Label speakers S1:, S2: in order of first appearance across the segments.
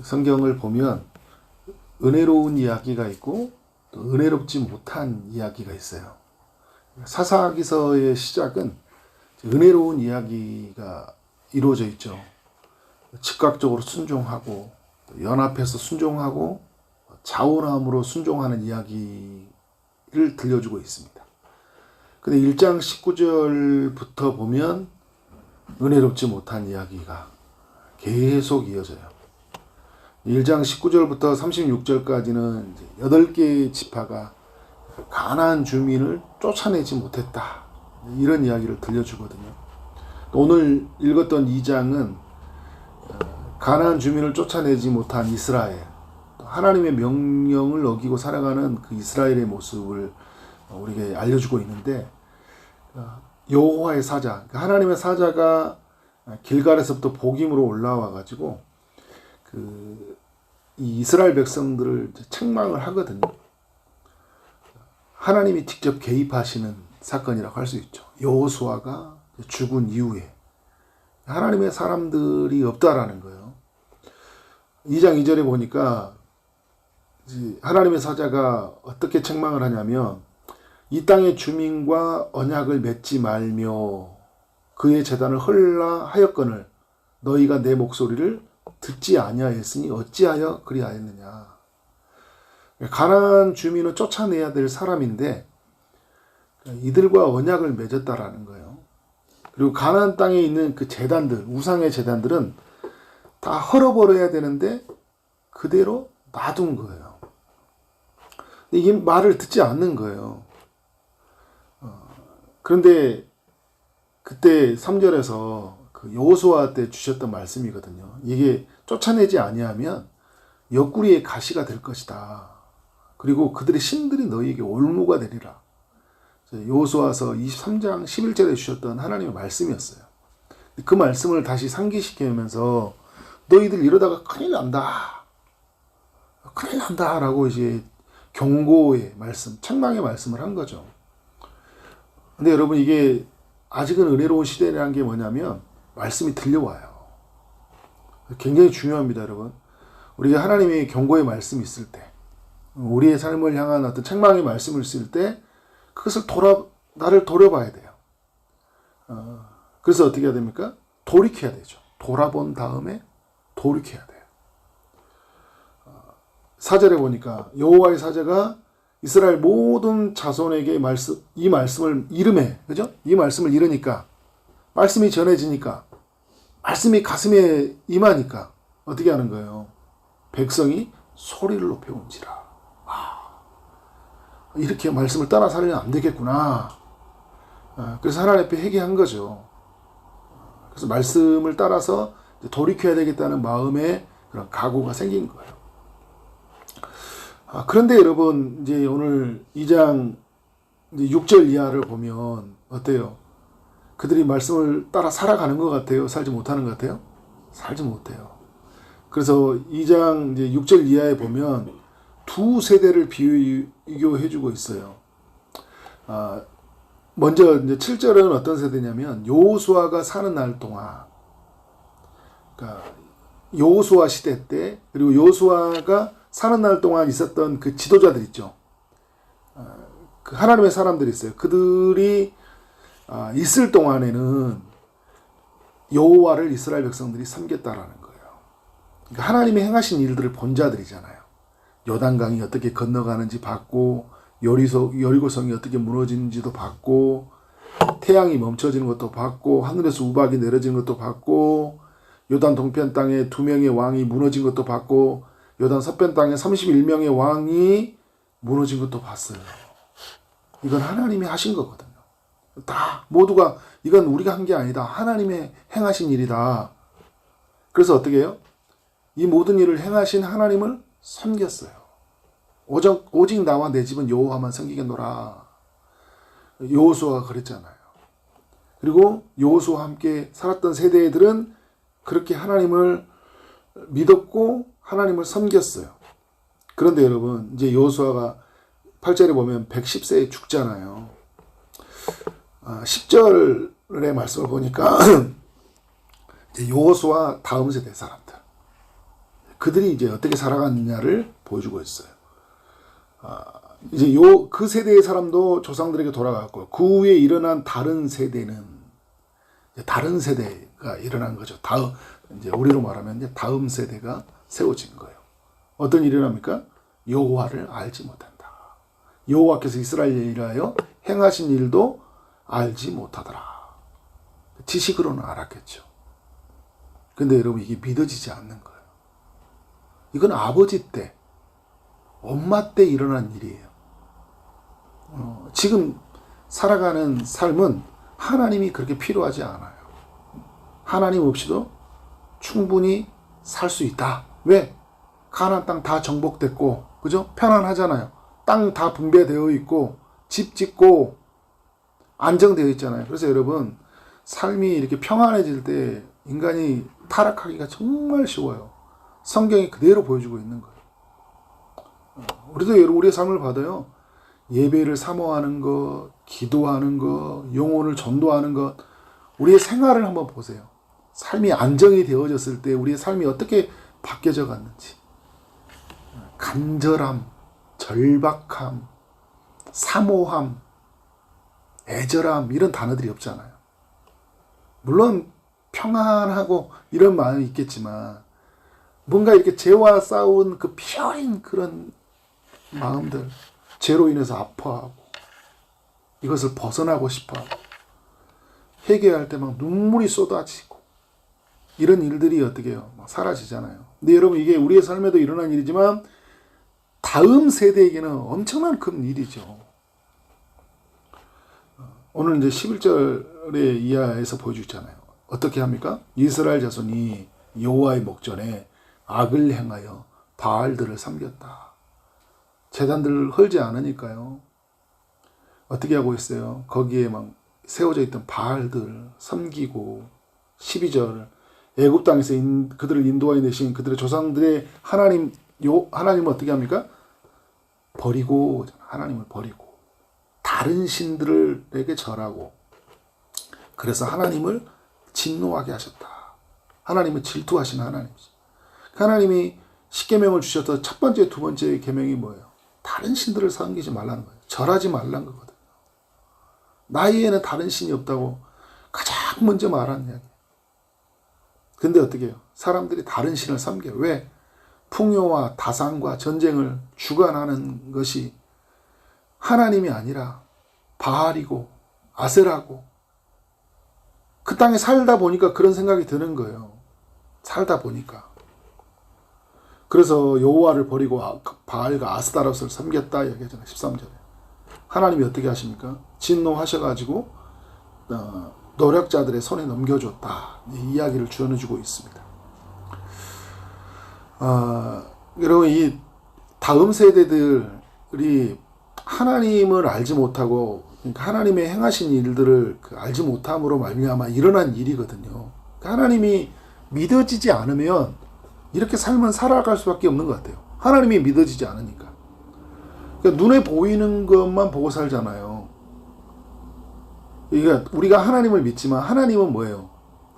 S1: 성경을 보면 은혜로운 이야기가 있고 또 은혜롭지 못한 이야기가 있어요. 사사기서의 시작은 은혜로운 이야기가 이루어져 있죠. 즉각적으로 순종하고 연합해서 순종하고 자원함으로 순종하는 이야기를 들려주고 있습니다. 근데 1장 19절부터 보면 은혜롭지 못한 이야기가 계속 이어져요. 1장 19절부터 36절까지는 8개의 지파가 가나안 주민을 쫓아내지 못했다, 이런 이야기를 들려주거든요. 오늘 읽었던 2장은 가나안 주민을 쫓아내지 못한 이스라엘, 하나님의 명령을 어기고 살아가는 그 이스라엘의 모습을 우리에게 알려주고 있는데, 여호와의 사자, 하나님의 사자가 길갈에서부터 복임으로 올라와 가지고 이 이스라엘 백성들을 책망을 하거든요. 하나님이 직접 개입하시는 사건이라고 할 수 있죠. 여호수아가 죽은 이후에 하나님의 사람들이 없다라는 거예요. 2장 2절에 보니까 하나님의 사자가 어떻게 책망을 하냐면, 이 땅의 주민과 언약을 맺지 말며 그의 제단을 헐라 하였거늘 너희가 내 목소리를 듣지 아니하였으니 어찌하여 그리하였느냐. 가나안 주민은 쫓아내야 될 사람인데 이들과 언약을 맺었다라는 거예요. 그리고 가나안 땅에 있는 그 제단들, 우상의 제단들은 다 헐어버려야 되는데 그대로 놔둔 거예요. 근데 이게 말을 듣지 않는 거예요. 그런데 그때 3절에서 그 여호수아 때 주셨던 말씀이거든요. 이게 쫓아내지 아니하면 옆구리에 가시가 될 것이다. 그리고 그들의 신들이 너희에게 올무가 되리라. 여호수아서 23장 11절에 주셨던 하나님의 말씀이었어요. 그 말씀을 다시 상기시키면서 너희들 이러다가 큰일 난다, 큰일 난다 라고 이제 경고의 말씀, 책망의 말씀을 한 거죠. 근데 여러분, 이게 아직은 은혜로운 시대라는 게 뭐냐면 말씀이 들려와요. 굉장히 중요합니다, 여러분. 우리가 하나님의 경고의 말씀이 있을 때, 우리의 삶을 향한 어떤 책망의 말씀을 쓸 때 그것을 나를 돌아봐야 돼요. 그래서 어떻게 해야 됩니까? 돌이켜야 되죠. 돌아본 다음에 돌이켜야 돼요. 4절에 보니까 여호와의 사자가 이스라엘 모든 자손에게 이 말씀을 이름해, 그죠? 이 말씀을 이르니까, 말씀이 전해지니까, 말씀이 가슴에 임하니까 어떻게 하는 거예요? 백성이 소리를 높여온지라. 이렇게 말씀을 따라 살면 안 되겠구나. 그래서 하나님 앞에 회개한 거죠. 그래서 말씀을 따라서 돌이켜야 되겠다는 마음에 그런 각오가 생긴 거예요. 그런데 여러분, 이제 오늘 2장 6절 이하를 보면 어때요? 그들이 말씀을 따라 살아가는 것 같아요? 살지 못하는 것 같아요? 살지 못해요. 그래서 2장 이제 6절 이하에 보면 두 세대를 비교해주고 있어요. 먼저 이제 7절은 어떤 세대냐면 여호수아가 사는 날 동안, 그러니까 여호수아 시대 때, 그리고 여호수아가 사는 날 동안 있었던 그 지도자들 있죠. 그 하나님의 사람들이 있어요. 그들이 있을 동안에는 여호와를 이스라엘 백성들이 섬겼다라는 거예요. 그러니까 하나님이 행하신 일들을 본 자들이잖아요. 요단강이 어떻게 건너가는지 봤고, 여리고성이 어떻게 무너지는지도 봤고, 태양이 멈춰지는 것도 봤고, 하늘에서 우박이 내려지는 것도 봤고, 요단 동편 땅에 2명의 왕이 무너진 것도 봤고, 요단 서편 땅에 31명의 왕이 무너진 것도 봤어요. 이건 하나님이 하신 거거든요. 다 모두가, 이건 우리가 한 게 아니다, 하나님의 행하신 일이다. 그래서 어떻게 해요? 이 모든 일을 행하신 하나님을 섬겼어요. 오직 나와 내 집은 여호와만 섬기겠노라. 여호수아가 그랬잖아요. 그리고 여호수아와 함께 살았던 세대들은 그렇게 하나님을 믿었고 하나님을 섬겼어요. 그런데 여러분, 이제 여호수아가 8절에 보면 110세에 죽잖아요. 10절의 말씀을 보니까 여호수아 다음 세대 사람들, 그들이 이제 어떻게 살아갔느냐를 보여주고 있어요. 이제 그 세대의 사람도 조상들에게 돌아갔고, 그 후에 일어난 다른 세대는 다른 세대가 일어난 거죠. 이제 우리로 말하면 이제 다음 세대가 세워진 거예요. 어떤 일이 일어납니까? 여호와를 알지 못한다. 여호와께서 이스라엘에 일하여 행하신 일도 알지 못하더라. 지식으로는 알았겠죠. 근데 여러분, 이게 믿어지지 않는 거예요. 이건 아버지 때, 엄마 때 일어난 일이에요. 지금 살아가는 삶은 하나님이 그렇게 필요하지 않아요. 하나님 없이도 충분히 살 수 있다. 왜? 가나안 땅 다 정복됐고, 그죠? 편안하잖아요. 땅 다 분배되어 있고, 집 짓고, 안정되어 있잖아요. 그래서 여러분, 삶이 이렇게 평안해질 때 인간이 타락하기가 정말 쉬워요. 성경이 그대로 보여주고 있는 거예요. 우리도 우리의 삶을 받아요. 예배를 사모하는 것, 기도하는 것, 영혼을 전도하는 것, 우리의 생활을 한번 보세요. 삶이 안정이 되어졌을 때 우리의 삶이 어떻게 바뀌어져 갔는지. 간절함, 절박함, 사모함, 애절함, 이런 단어들이 없잖아요. 물론 평안하고 이런 마음이 있겠지만, 뭔가 이렇게 죄와 싸운 그 피어린 그런 마음들, 죄로 인해서 아파하고 이것을 벗어나고 싶어하고 회개할 때 막 눈물이 쏟아지고 이런 일들이 어떻게 해요? 막 사라지잖아요. 근데 여러분, 이게 우리의 삶에도 일어난 일이지만 다음 세대에게는 엄청난 큰 일이죠. 오늘 이제 11절의 이하에서 보여주잖아요. 어떻게 합니까? 이스라엘 자손이 여호와의 목전에 악을 행하여 바알들을 섬겼다. 제단들을 헐지 않으니까요. 어떻게 하고 있어요? 거기에 막 세워져 있던 바알들 섬기고, 12절 애굽 땅에서 그들을 인도하여 내신 그들의 조상들의 하나님은 어떻게 합니까? 버리고, 하나님을 버리고 다른 신들에게 절하고, 그래서 하나님을 진노하게 하셨다. 하나님은 질투하신 하나님이죠. 하나님이 십계명을 주셨던 첫 번째, 두 번째 계명이 뭐예요? 다른 신들을 섬기지 말라는 거예요. 절하지 말라는 거거든요. 나에게는 다른 신이 없다고 가장 먼저 말하는 이야기. 근데 어떻게 해요? 사람들이 다른 신을 섬겨요. 왜? 풍요와 다산과 전쟁을 주관하는 것이 하나님이 아니라 바알이고 아세라고. 그 땅에 살다 보니까 그런 생각이 드는 거예요. 살다 보니까. 그래서 여호와를 버리고 바알과 아스타롯을 섬겼다 얘기하잖아요. 13절에. 하나님이 어떻게 하십니까? 진노하셔가지고 노력자들의 손에 넘겨줬다. 이 이야기를 전해주고 있습니다. 여러분, 이 다음 세대들이 하나님을 알지 못하고, 그러니까 하나님의 행하신 일들을 알지 못함으로 말미암아 일어난 일이거든요. 하나님이 믿어지지 않으면 이렇게 삶은 살아갈 수밖에 없는 것 같아요. 하나님이 믿어지지 않으니까. 그러니까 눈에 보이는 것만 보고 살잖아요. 그러니까 우리가 하나님을 믿지만 하나님은 뭐예요?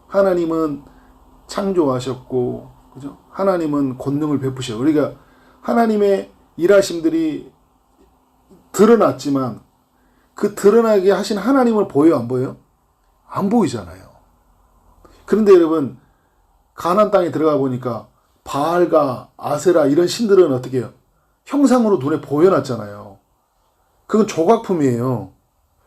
S1: 하나님은 창조하셨고, 그죠? 하나님은 권능을 베푸셔. 우리가 하나님의 일하심들이 드러났지만 그 드러나게 하신 하나님을 보여요, 안 보여요? 안 보이잖아요. 그런데 여러분, 가나안 땅에 들어가 보니까 바알과 아세라 이런 신들은 어떻게 해요? 형상으로 눈에 보여놨잖아요. 그건 조각품이에요.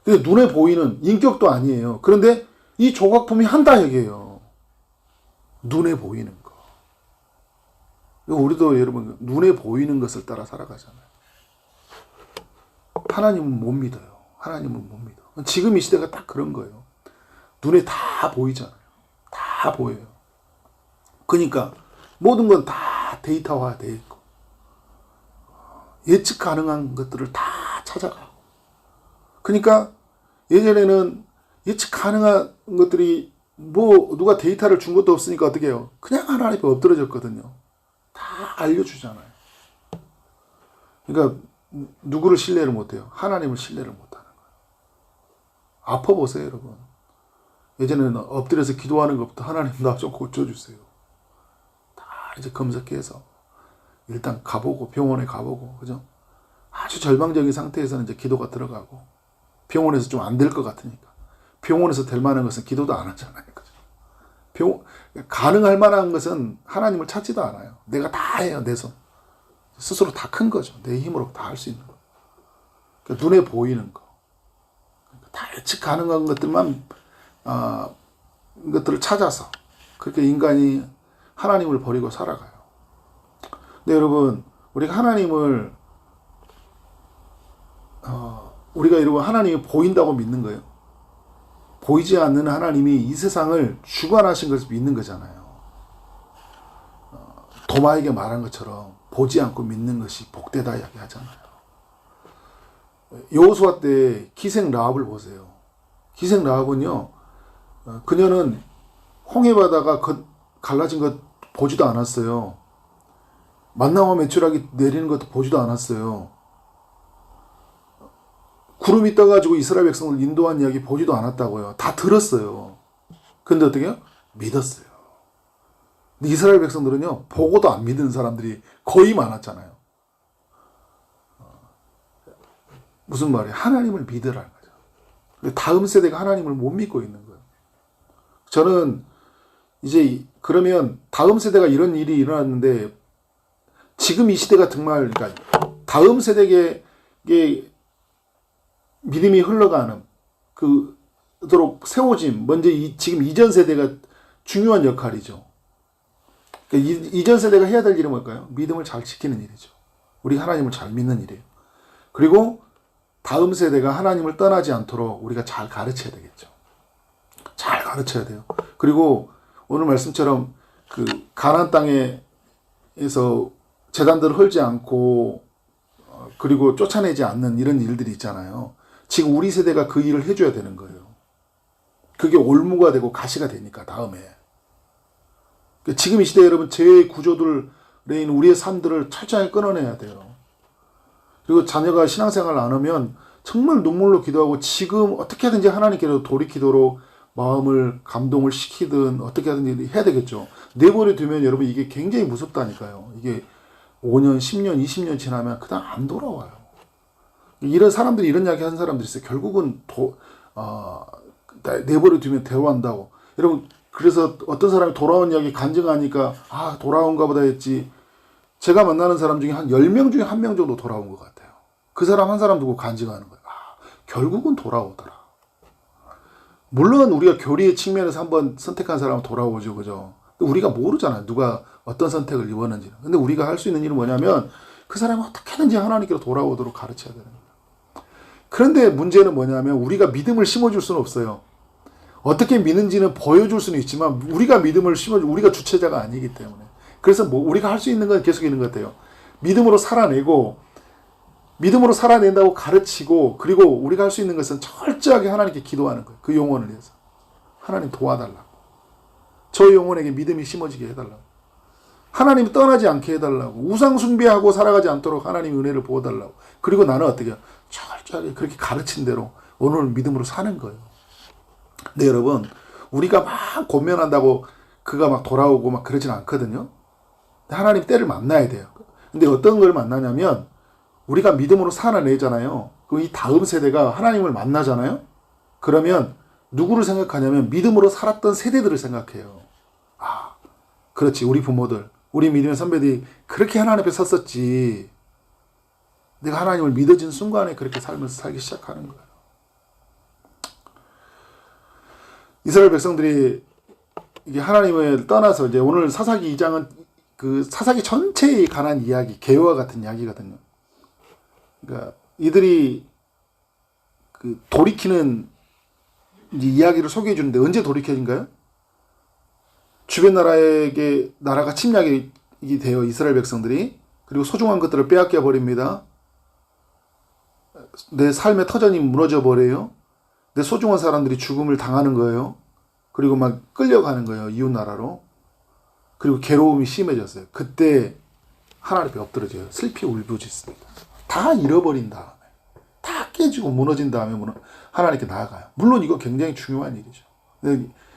S1: 근데 눈에 보이는 인격도 아니에요. 그런데 이 조각품이 한다 얘기예요. 눈에 보이는 거. 우리도 여러분, 눈에 보이는 것을 따라 살아가잖아요. 하나님은 못 믿어요. 하나님은 못 믿어. 지금 이 시대가 딱 그런 거예요. 눈에 다 보이잖아요. 다 보여요. 그러니까 모든 건 다 데이터화되어 있고, 예측 가능한 것들을 다 찾아가고. 그러니까 예전에는 예측 가능한 것들이 누가 데이터를 준 것도 없으니까 어떻게 해요? 그냥 하나님 앞에 엎드려졌거든요. 다 알려주잖아요. 그러니까 누구를 신뢰를 못해요? 하나님을 신뢰를 못하는 거예요. 아파보세요, 여러분. 예전에는 엎드려서 기도하는 것부터 하나님 나 좀 고쳐주세요. 다 이제 검색해서 일단 가보고 병원에 가보고 그죠? 아주 절망적인 상태에서는 이제 기도가 들어가고 병원에서 좀 안 될 것 같으니까 병원에서 될 만한 것은 기도도 안 하잖아요. 그죠? 가능할 만한 것은 하나님을 찾지도 않아요. 내가 다 해요. 내 손. 스스로 다 큰 거죠. 내 힘으로 다 할 수 있는 거. 그러니까 눈에 보이는 거. 다 예측 가능한 것들만 것들을 찾아서 그렇게 인간이 하나님을 버리고 살아가요. 근데 여러분 우리가 하나님을 우리가 여러분 하나님이 보인다고 믿는 거예요. 보이지 않는 하나님이 이 세상을 주관하신 것을 믿는 거잖아요. 도마에게 말한 것처럼 보지 않고 믿는 것이 복되다 이야기하잖아요. 여호수아 때 기생 라합을 보세요. 기생 라합은요, 그녀는 홍해 바다가 갈라진 것 보지도 않았어요. 만나와 메추라기 내리는 것도 보지도 않았어요. 구름이 떠가지고 이스라엘 백성을 인도한 이야기 보지도 않았다고요. 다 들었어요. 근데 어떻게 해요? 믿었어요. 근데 이스라엘 백성들은요, 보고도 안 믿는 사람들이 거의 많았잖아요. 무슨 말이에요? 하나님을 믿으라는 거죠. 다음 세대가 하나님을 못 믿고 있는 거예요. 저는 이제 그러면 다음 세대가 이런 일이 일어났는데 지금 이 시대가 정말 그러니까 다음 세대에게 믿음이 흘러가는 그도록 세워짐 먼저 지금 이전 세대가 중요한 역할이죠. 그러니까 이전 세대가 해야 될 일은 뭘까요? 믿음을 잘 지키는 일이죠. 우리 하나님을 잘 믿는 일이에요. 그리고 다음 세대가 하나님을 떠나지 않도록 우리가 잘 가르쳐야 되겠죠. 잘 가르쳐야 돼요. 그리고 오늘 말씀처럼 그 가나안 땅에서 제단들을 헐지 않고 그리고 쫓아내지 않는 이런 일들이 있잖아요. 지금 우리 세대가 그 일을 해줘야 되는 거예요. 그게 올무가 되고 가시가 되니까 다음에. 지금 이 시대에 여러분 제 구조들에 있는 우리의 삶들을 철저하게 끊어내야 돼요. 그리고 자녀가 신앙생활을 안 하면 정말 눈물로 기도하고 지금 어떻게 하든지 하나님께로 돌이키도록 마음을 감동을 시키든 어떻게 하든지 해야 되겠죠. 내버려 두면 여러분 이게 굉장히 무섭다니까요. 이게 5년, 10년, 20년 지나면 그다음 안 돌아와요. 이런 사람들이 이런 이야기 하는 사람들이 있어요. 결국은 내버려 두면 대화한다고. 여러분 그래서 어떤 사람이 돌아온 이야기 간증하니까 돌아온가 보다 했지. 제가 만나는 사람 중에 한 10명 중에 1명 정도 돌아온 것 같아요. 그 사람 한 사람 두고 간증하는 거예요. 결국은 돌아오더라. 물론 우리가 교리의 측면에서 한번 선택한 사람은 돌아오죠. 그죠? 우리가 모르잖아요. 누가 어떤 선택을 입었는지는. 근데 우리가 할 수 있는 일은 뭐냐면 그 사람이 어떻게든지 하나님께로 돌아오도록 가르쳐야 되는 거예요. 그런데 문제는 뭐냐면 우리가 믿음을 심어줄 수는 없어요. 어떻게 믿는지는 보여줄 수는 있지만 우리가 믿음을 우리가 주체자가 아니기 때문에. 그래서 우리가 할 수 있는 건 계속 있는 것 같아요. 믿음으로 살아내고 믿음으로 살아낸다고 가르치고 그리고 우리가 할 수 있는 것은 철저하게 하나님께 기도하는 거예요. 그 영혼을 위해서. 하나님 도와달라고. 저 영혼에게 믿음이 심어지게 해달라고. 하나님이 떠나지 않게 해달라고. 우상 숭배하고 살아가지 않도록 하나님의 은혜를 부어달라고. 그리고 나는 어떻게 해요? 철저하게 그렇게 가르친 대로 오늘 믿음으로 사는 거예요. 근데 여러분 우리가 막 권면한다고 그가 막 돌아오고 막 그러진 않거든요. 하나님 때를 만나야 돼요. 근데 어떤 걸 만나냐면 우리가 믿음으로 살아내잖아요. 그럼 이 다음 세대가 하나님을 만나잖아요. 그러면 누구를 생각하냐면 믿음으로 살았던 세대들을 생각해요. 그렇지. 우리 부모들, 우리 믿음의 선배들이 그렇게 하나님 앞에 섰었지. 내가 하나님을 믿어진 순간에 그렇게 살면서 살기 시작하는 거예요. 이스라엘 백성들이 이게 하나님을 떠나서 이제 오늘 사사기 2장은 그 사사기 전체에 관한 이야기, 개요와 같은 이야기거든요. 그러니까 이들이 그 돌이키는 이야기를 소개해 주는데 언제 돌이켜진가요? 주변 나라가 침략이 돼요. 이스라엘 백성들이. 그리고 소중한 것들을 빼앗겨 버립니다. 내 삶의 터전이 무너져 버려요. 내 소중한 사람들이 죽음을 당하는 거예요. 그리고 막 끌려가는 거예요. 이웃 나라로. 그리고 괴로움이 심해졌어요. 그때 하나님 앞에 엎드려져요. 슬피 울부짖습니다. 다 잃어버린 다음에, 다 깨지고 무너진 다음에 하나님께 나아가요. 물론 이거 굉장히 중요한 일이죠.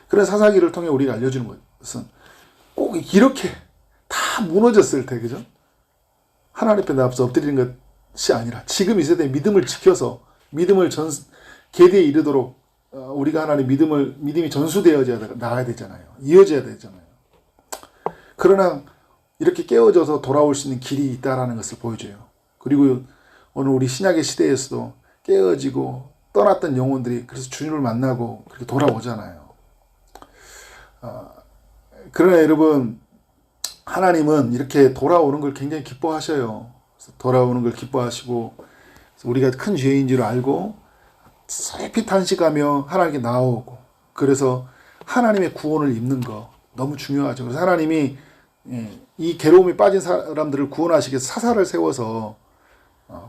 S1: 그런 사사기를 통해 우리가 알려주는 것은 꼭 이렇게 다 다 무너졌을 때, 그죠? 하나님 앞에 나와서 엎드리는 것이 아니라 지금 이 세대의 믿음을 지켜서 믿음을 계대에 이르도록 우리가 하나님 믿음이 전수되어져야 나가야 되잖아요. 이어져야 되잖아요. 그러나 이렇게 깨어져서 돌아올 수 있는 길이 있다라는 것을 보여줘요. 그리고 오늘 우리 신약의 시대에서도 깨어지고 떠났던 영혼들이 그래서 주님을 만나고 그렇게 돌아오잖아요. 그러나 여러분, 하나님은 이렇게 돌아오는 걸 굉장히 기뻐하셔요. 그래서 돌아오는 걸 기뻐하시고 우리가 큰 죄인 줄 알고 슬피 탄식하며 하나님께 나오고, 그래서 하나님의 구원을 입는 거 너무 중요하죠. 그래서 하나님이 이 괴로움에 빠진 사람들을 구원하시기 위해서 사사를 세워서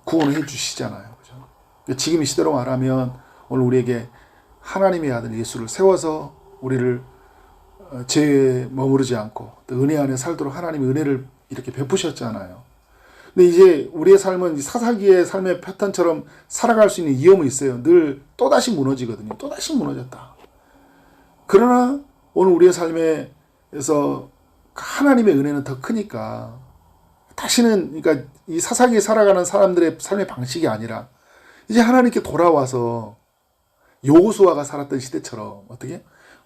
S1: 구원을 해 주시잖아요. 그죠? 지금 이 시대로 말하면 오늘 우리에게 하나님의 아들 예수를 세워서 우리를 죄에 머무르지 않고 또 은혜 안에 살도록 하나님의 은혜를 이렇게 베푸셨잖아요. 근데 이제 우리의 삶은 사사기의 삶의 패턴처럼 살아갈 수 있는 위험은 있어요. 늘 또다시 무너지거든요. 또다시 무너졌다. 그러나 오늘 우리의 삶에서 하나님의 은혜는 더 크니까 다시는, 그러니까 이 사사기에 살아가는 사람들의 삶의 방식이 아니라 이제 하나님께 돌아와서 여호수아가 살았던 시대처럼 어떻게?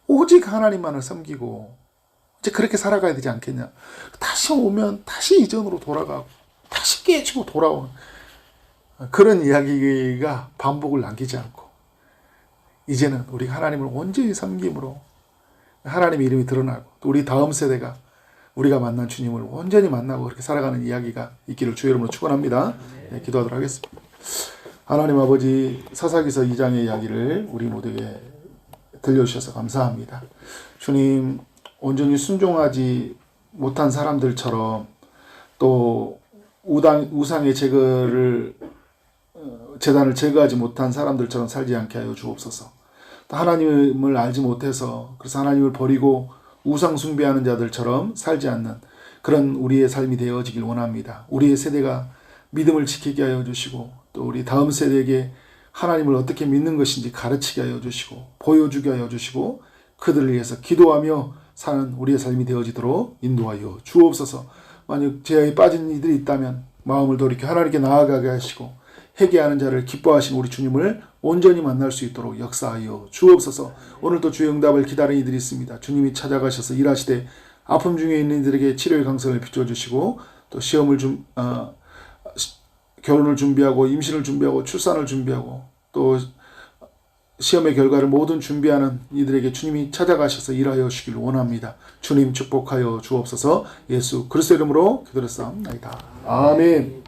S1: 오직 하나님만을 섬기고 이제 그렇게 살아가야 되지 않겠냐. 다시 오면 다시 이전으로 돌아가고 다시 깨지고 돌아오는 그런 이야기가 반복을 남기지 않고 이제는 우리가 하나님을 온전히 섬김으로 하나님의 이름이 드러나고 또 우리 다음 세대가 우리가 만난 주님을 온전히 만나고 그렇게 살아가는 이야기가 있기를 주의 이름으로 축원합니다. 네, 기도하도록 하겠습니다. 하나님 아버지, 사사기서 2장의 이야기를 우리 모두에게 들려주셔서 감사합니다. 주님, 온전히 순종하지 못한 사람들처럼 또 우상의 제단을 제거하지 못한 사람들처럼 살지 않게 하여 주옵소서. 또 하나님을 알지 못해서 그래서 하나님을 버리고 우상 숭배하는 자들처럼 살지 않는 그런 우리의 삶이 되어지길 원합니다. 우리의 세대가 믿음을 지키게 하여 주시고 또 우리 다음 세대에게 하나님을 어떻게 믿는 것인지 가르치게 하여 주시고 보여주게 하여 주시고 그들을 위해서 기도하며 사는 우리의 삶이 되어지도록 인도하여 주옵소서. 만약 죄에 빠진 이들이 있다면 마음을 돌이켜 하나님께 나아가게 하시고 회개하는 자를 기뻐하신 우리 주님을 온전히 만날 수 있도록 역사하여 주옵소서. 오늘도 주의 응답을 기다리는 이들이 있습니다. 주님이 찾아가셔서 일하시되 아픔 중에 있는 이들에게 치료의 강성을 비춰주시고 또 결혼을 준비하고 임신을 준비하고 출산을 준비하고 또 시험의 결과를 모든 준비하는 이들에게 주님이 찾아가셔서 일하여 주시기를 원합니다. 주님 축복하여 주옵소서. 예수 그리스도 이름으로 기도했사옵나이다. 아멘.